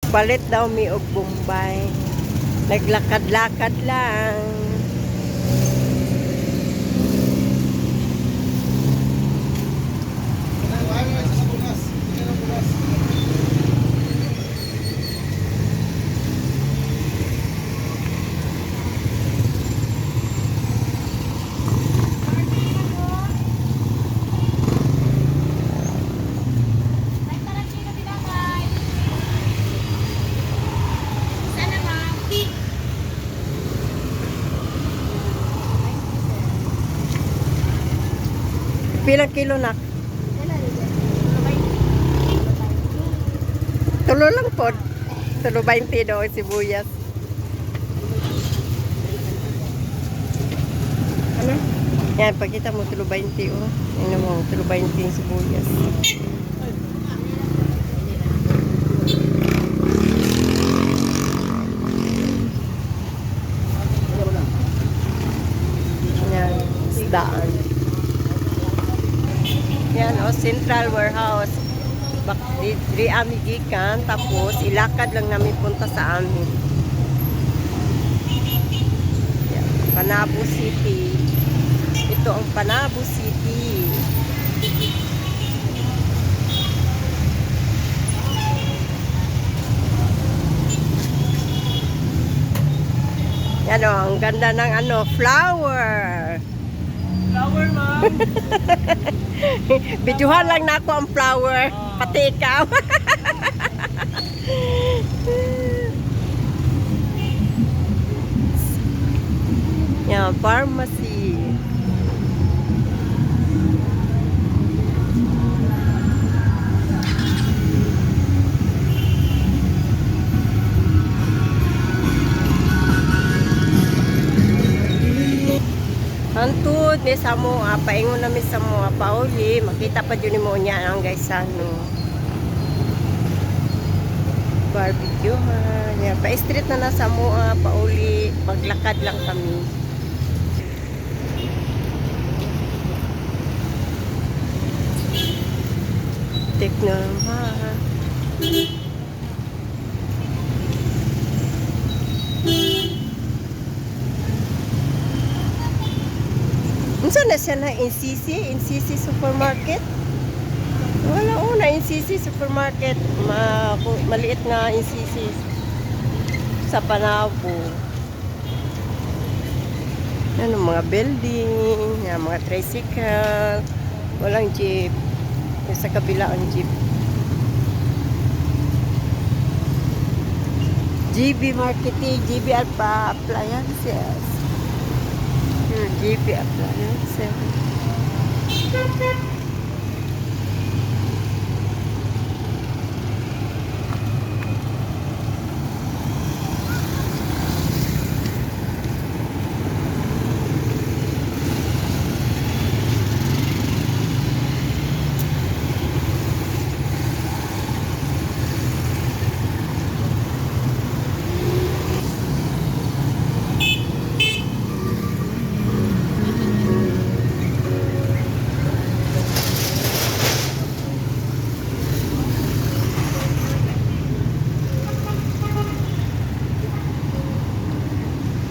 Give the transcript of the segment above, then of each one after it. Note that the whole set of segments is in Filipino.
Palit daw mi og Bombay. Naglakad-lakad lang. Pilang kilo na? Tulo lang po. Tulo 20 daw sibuyas. Ano? Yan, pagkita mo tulo 20 oh. Ano mo, tulo 20 yung sibuyas. Yan, isdaan. Yan o, Central Warehouse. Di amin gikan, tapos ilakad lang namin punta sa amin. Yan, Panabo City. Ito ang Panabo City. Yan o, ang ganda ng flower. Flower, ma'am. Bidyuhan lang na ako ang flower. Pati ikaw. Yan, pharmacy. Antud, may sa mo, paingon namin sa mo, pauli, makita pa dyan mo niya ang guys, barbecue ha. Yan, pa-street na nasa mo, pauli, maglakad lang kami. Tekno ha. Unsa na siya na NCC supermarket? Wala una NCC supermarket. Maliit nga NCC sa Panabo. Ano mga building, mga tricycle, walang jeep. Sa kabila ang jeep. GB Marketing, GB Appliances. GB Appliances.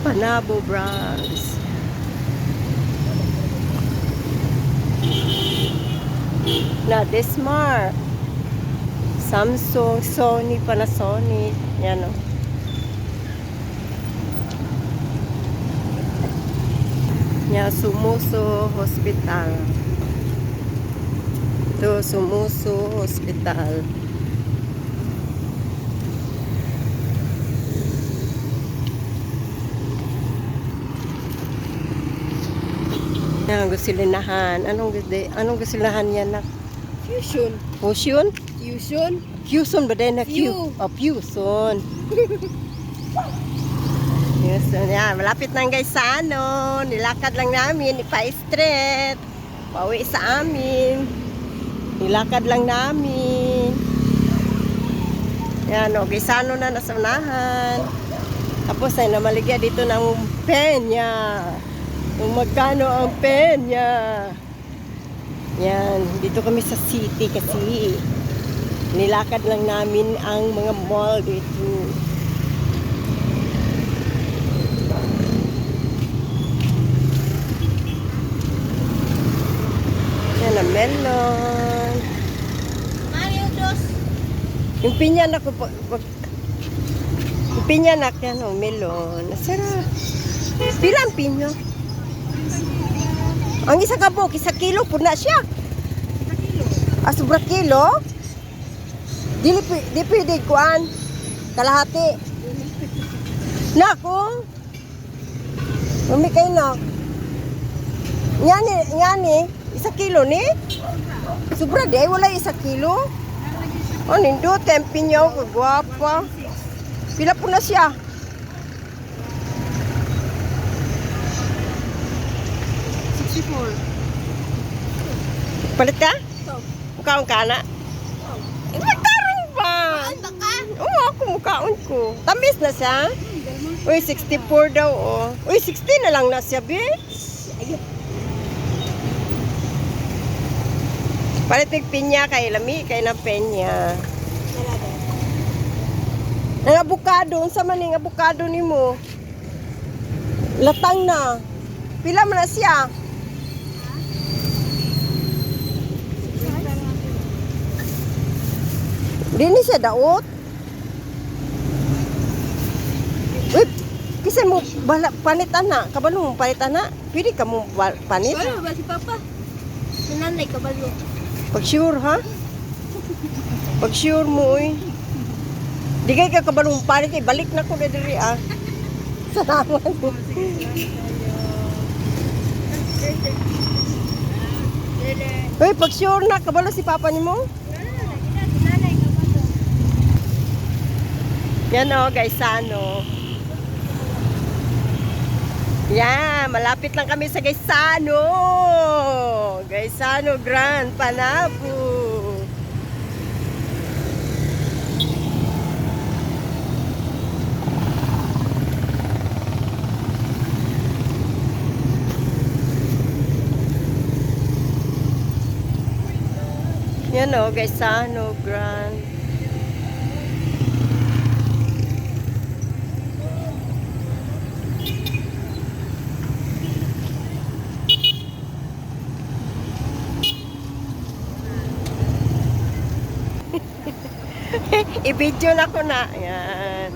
Panabo brands. Na Desmar, Samsung, Sony, Panasonic. Yan o. Yan, Sumuso Hospital. Ito, Sumuso Hospital. Yan, gasolinahan. Anong gasolinahan yan na? Fusion. Fusion? Fusion. Fusion ba din na Q? Q. Oh, Fusion. Yes, yan. Malapit na guys sa nilakad lang namin, ipa-street. Pauwi sa amin. Nilakad lang namin. Yan, okay, sano na nasa unahan. Tapos ay namaligya dito ng Penya. Kung magkano ang Penya. Yan, dito kami sa city kasi Nilakad lang namin ang mga mall dito. Yan ang melon. Mami, udos. Yung pinyanak ko yung pinyanak yan o melon. Nasarap. Pila ang pinyo? Ang isa kabok, 1 kilo po na siya. Ah, sobra kilo? Di pwede kuan. Kalahati. Nako. Mami kayo na. Ngani, 1 kilo ni? Sobra di, wala 1 kilo. Oh, nindo, tempi niya, kagwapa. Pila po na siya? 64. Palit ka? Ito. Mukhaon ka na? Magkaroon ba? Ando ka? Oo, ako mukhaon ko. Tamis na siya? Uy, 64 daw, oh. Uy, 60 na lang na siya, be. Palit ng pinya kay Lami, kay na penya. Ang abukado, unsa man yung abukado ni mo? Latang na. Pila man na siya? Dini siya daot. Uy, kasi mo panit ana, kabalo mo panit ana. Pwede ka mo panit. Ano ba si Papa? Nanay ka ba lo? Pag sure ha? Pag sure mo uy. Di kay ka kabalong panit, balik na ko na diri ah. Salamat. Uy, pag sure na, kabalo si Papa ni mo? Yan o, Gaisano. Yan, malapit lang kami sa Gaisano. Gaisano Grand Panabu. Yan o, Gaisano Grand. I-video na ko na. Yan.